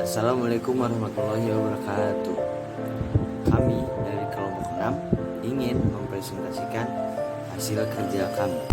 Assalamualaikum warahmatullahi wabarakatuh. Kami dari kelompok 6 ingin mempresentasikan hasil kerja kami.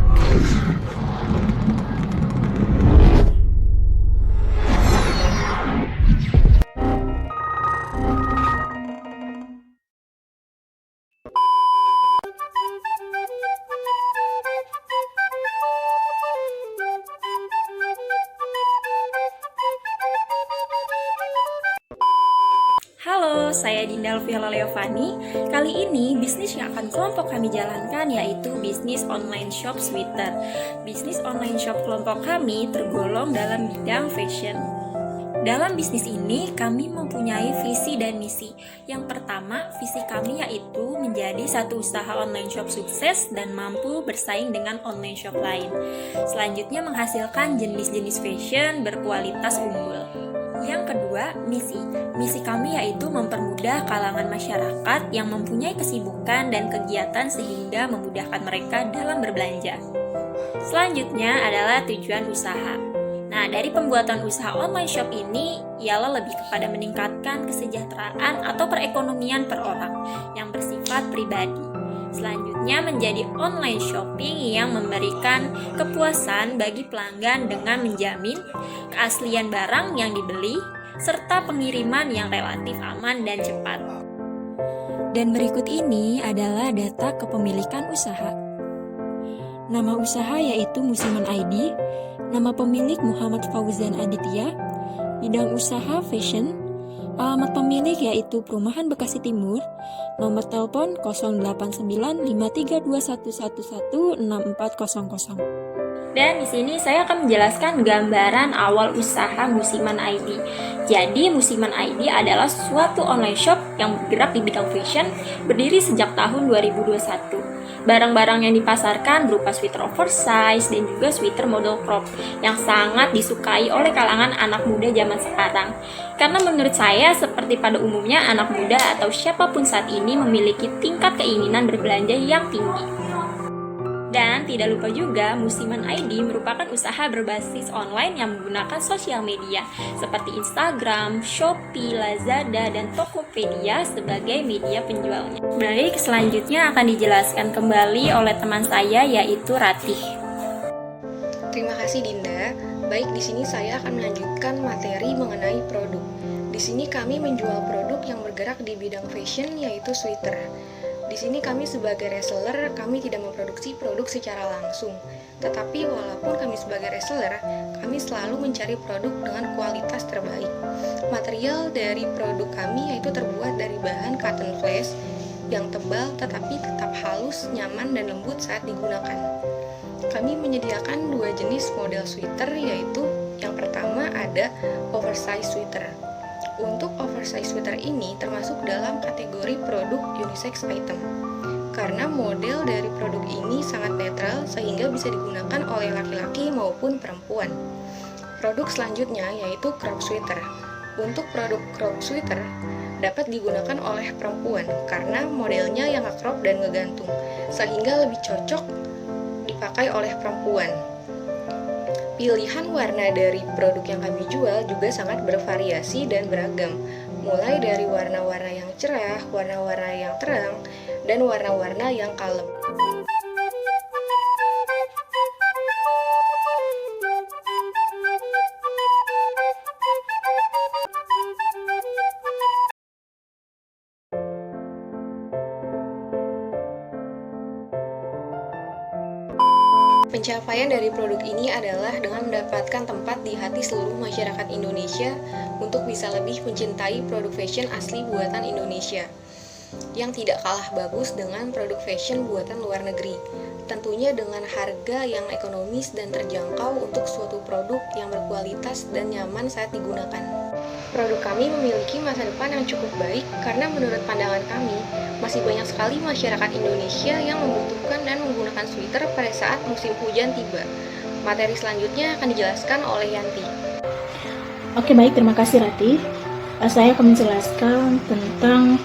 Halo, saya Dinda Alfiala Leovani. Kali ini bisnis yang akan kelompok kami jalankan yaitu bisnis online shop sweater. Bisnis online shop kelompok kami tergolong dalam bidang fashion. Dalam bisnis ini kami mempunyai visi dan misi. Yang pertama, visi kami yaitu menjadi satu usaha online shop sukses dan mampu bersaing dengan online shop lain. Selanjutnya menghasilkan jenis-jenis fashion berkualitas unggul. Yang kedua, misi. Misi kami yaitu mempermudah kalangan masyarakat yang mempunyai kesibukan dan kegiatan sehingga memudahkan mereka dalam berbelanja. Selanjutnya adalah tujuan usaha. Nah, dari pembuatan usaha online shop ini ialah lebih kepada meningkatkan kesejahteraan atau perekonomian per orang yang bersifat pribadi. Selanjutnya menjadi online shopping yang memberikan kepuasan bagi pelanggan dengan menjamin keaslian barang yang dibeli serta pengiriman yang relatif aman dan cepat. Dan berikut ini adalah data kepemilikan usaha. Nama usaha yaitu Musiman ID, nama pemilik Muhammad Fauzan Aditya, bidang usaha fashion, alamat pemilik yaitu Perumahan Bekasi Timur, nomor telepon 08953211116400. Dan di sini saya akan menjelaskan gambaran awal usaha Musiman ID. Jadi Musiman ID adalah suatu online shop yang bergerak di bidang fashion, berdiri sejak tahun 2021. Barang-barang yang dipasarkan berupa sweater oversize dan juga sweater model crop yang sangat disukai oleh kalangan anak muda zaman sekarang. Karena menurut saya seperti pada umumnya anak muda atau siapapun saat ini memiliki tingkat keinginan berbelanja yang tinggi. Dan tidak lupa juga, Musiman ID merupakan usaha berbasis online yang menggunakan sosial media seperti Instagram, Shopee, Lazada, dan Tokopedia sebagai media penjualnya. Baik, selanjutnya akan dijelaskan kembali oleh teman saya yaitu Ratih. Terima kasih Dinda. Baik, di sini saya akan melanjutkan materi mengenai produk. Di sini kami menjual produk yang bergerak di bidang fashion yaitu sweater. Di sini kami sebagai reseller, kami tidak memproduksi produk secara langsung. Tetapi walaupun kami sebagai reseller, kami selalu mencari produk dengan kualitas terbaik. Material dari produk kami yaitu terbuat dari bahan cotton fleece yang tebal tetapi tetap halus, nyaman, dan lembut saat digunakan. Kami menyediakan dua jenis model sweater yaitu yang pertama ada oversize sweater. Untuk oversize sweater ini termasuk dalam kategori produk unisex item karena model dari produk ini sangat netral sehingga bisa digunakan oleh laki-laki maupun perempuan. Produk selanjutnya yaitu crop sweater. Untuk produk crop sweater dapat digunakan oleh perempuan karena modelnya yang nge-crop dan ngegantung sehingga lebih cocok dipakai oleh perempuan. Pilihan warna dari produk yang kami jual juga sangat bervariasi dan beragam, mulai dari warna-warna yang cerah, warna-warna yang terang, dan warna-warna yang kalem. Pencapaian dari produk ini adalah dengan mendapatkan tempat di hati seluruh masyarakat Indonesia untuk bisa lebih mencintai produk fashion asli buatan Indonesia yang tidak kalah bagus dengan produk fashion buatan luar negeri. Tentunya dengan harga yang ekonomis dan terjangkau untuk suatu produk yang berkualitas dan nyaman saat digunakan. Produk kami memiliki masa depan yang cukup baik karena menurut pandangan kami, masih banyak sekali masyarakat Indonesia yang membutuhkan dan menggunakan sweater pada saat musim hujan tiba. Materi selanjutnya akan dijelaskan oleh Yanti. Oke, baik, terima kasih Rati. Saya akan menjelaskan tentang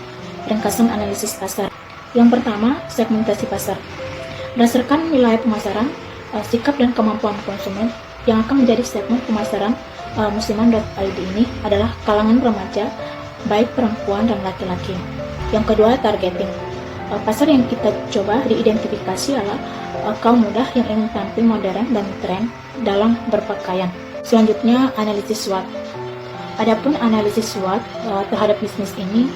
ringkasan analisis pasar. Yang pertama, segmentasi pasar. Berdasarkan wilayah pemasaran, sikap dan kemampuan konsumen yang akan menjadi segmen pemasaran musiman.id ini adalah kalangan remaja, baik perempuan dan laki-laki. Yang kedua, targeting. Pasar yang kita coba diidentifikasi adalah kaum muda yang ingin tampil modern dan tren dalam berpakaian. Selanjutnya, analisis SWOT. Adapun analisis SWOT terhadap bisnis ini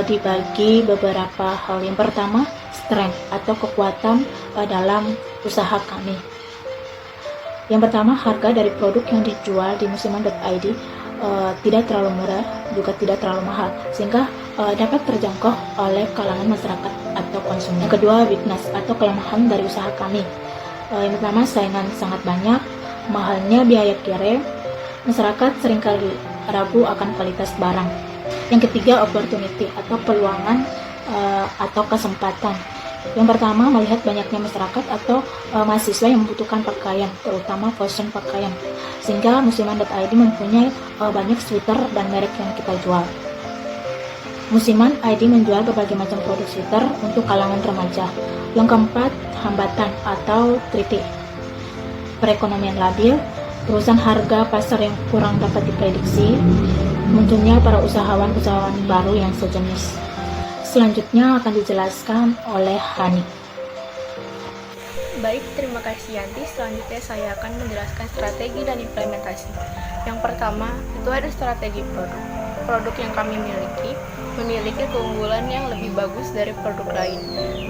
dibagi beberapa hal. Yang pertama, strength atau kekuatan dalam usaha kami. Yang pertama, harga dari produk yang dijual di musiman.id tidak terlalu murah, juga tidak terlalu mahal, sehingga dapat terjangkau oleh kalangan masyarakat atau konsumen. Yang kedua, weakness atau kelemahan dari usaha kami. Yang pertama, saingan sangat banyak, mahalnya biaya kirim, masyarakat seringkali ragu akan kualitas barang. Yang ketiga, opportunity atau peluangan atau kesempatan. Yang pertama, melihat banyaknya masyarakat atau mahasiswa yang membutuhkan pakaian, terutama fashion pakaian, sehingga musiman.id mempunyai banyak sweater dan merek yang kita jual. Musiman.id menjual berbagai macam produk sweater untuk kalangan remaja. Yang keempat, hambatan atau kritik. Perekonomian labil, perusahaan harga pasar yang kurang dapat diprediksi, munculnya para usahawan-usahawan baru yang sejenis. Selanjutnya akan dijelaskan oleh Hani. Baik, terima kasih Yanti. Selanjutnya saya akan menjelaskan strategi dan implementasi. Yang pertama, itu ada strategi produk. Produk yang kami memiliki keunggulan yang lebih bagus dari produk lain,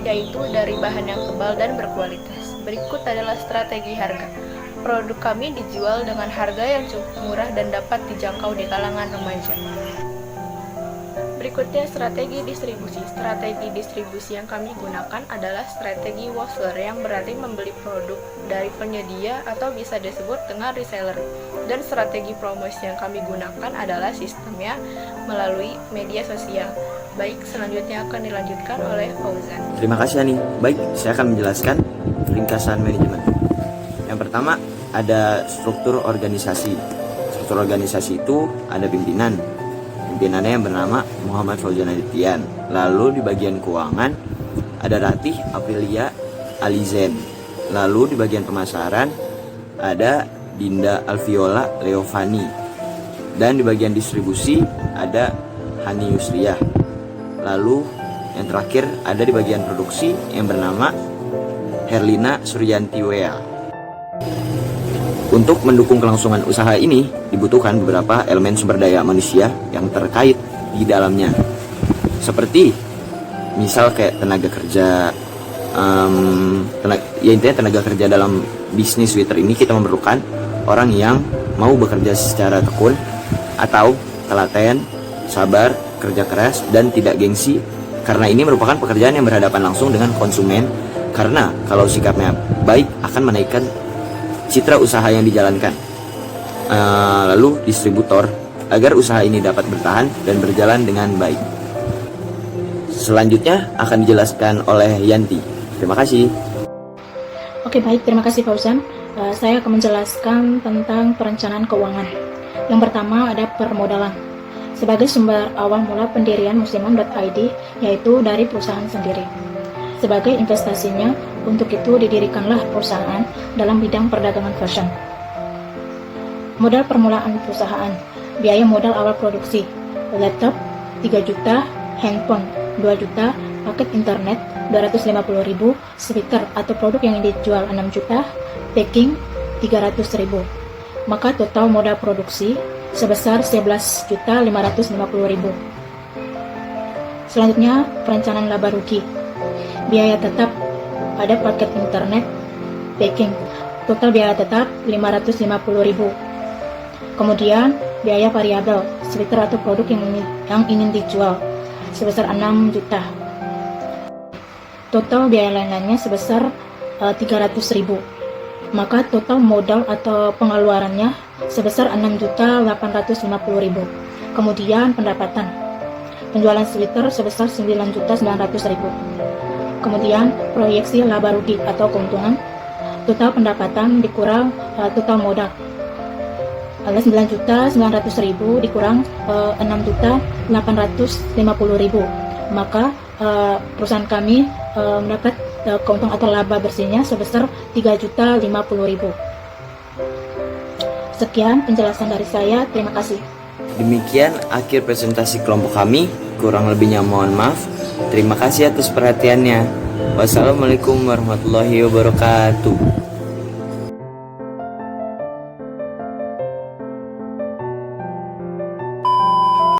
yaitu dari bahan yang tebal dan berkualitas. Berikut adalah strategi harga. Produk kami dijual dengan harga yang cukup murah dan dapat dijangkau di kalangan remaja. Berikutnya, strategi distribusi. Strategi distribusi yang kami gunakan adalah strategi wholesaler, yang berarti membeli produk dari penyedia atau bisa disebut dengan reseller. Dan strategi promosi yang kami gunakan adalah sistemnya melalui media sosial. Baik, selanjutnya akan dilanjutkan oleh Fauzan. Terima kasih Ani. Baik, saya akan menjelaskan ringkasan manajemen. Yang pertama, ada struktur organisasi. Struktur organisasi itu ada pimpinan. Pimpinannya yang bernama Muhammad Fauzan Adityan. Lalu di bagian keuangan ada Ratih Aprilia Alizen. Lalu di bagian pemasaran ada Dinda Alviola Leovani. Dan di bagian distribusi ada Hani Yusriyah. Lalu yang terakhir ada di bagian produksi yang bernama Herlina Suryanti Wea. Untuk mendukung kelangsungan usaha ini, dibutuhkan beberapa elemen sumber daya manusia yang terkait di dalamnya. Seperti, misal kayak tenaga kerja, intinya tenaga kerja dalam bisnis sweater ini kita memerlukan orang yang mau bekerja secara tekun atau telaten, sabar, kerja keras, dan tidak gengsi. Karena ini merupakan pekerjaan yang berhadapan langsung dengan konsumen. Karena kalau sikapnya baik akan menaikkan citra usaha yang dijalankan. Lalu distributor, agar usaha ini dapat bertahan dan berjalan dengan baik. Selanjutnya akan dijelaskan oleh Yanti. Terima kasih. Oke, baik, terima kasih Fauzan. Saya akan menjelaskan tentang perencanaan keuangan. Yang pertama ada permodalan. Sebagai sumber awal mula pendirian musiman.id, yaitu dari perusahaan sendiri. Sebagai investasinya, untuk itu didirikanlah perusahaan dalam bidang perdagangan fashion. Modal permulaan perusahaan, biaya modal awal produksi, laptop 3 juta, handphone 2 juta, paket internet 250.000, sweater atau produk yang dijual 6 juta, packing 300.000. Maka total modal produksi sebesar 11.550.000. Selanjutnya, perencanaan laba rugi. Biaya tetap pada paket internet, packing, total biaya tetap 550.000. Kemudian biaya variabel, sweater atau produk yang ingin dijual sebesar 6 juta. Total biaya lainnya sebesar 300.000. Maka total modal atau pengeluarannya sebesar 6.850.000. Kemudian pendapatan, penjualan sweater sebesar 9.900.000. Kemudian proyeksi laba rugi atau keuntungan, total pendapatan dikurang total modal, 9.900.000 dikurang 6.850.000. Maka perusahaan kami mendapat keuntungan atau laba bersihnya sebesar 3.050.000. Sekian penjelasan dari saya. Terima kasih. Demikian akhir presentasi kelompok kami. Kurang lebihnya mohon maaf. Terima kasih atas perhatiannya. Wassalamualaikum warahmatullahi wabarakatuh.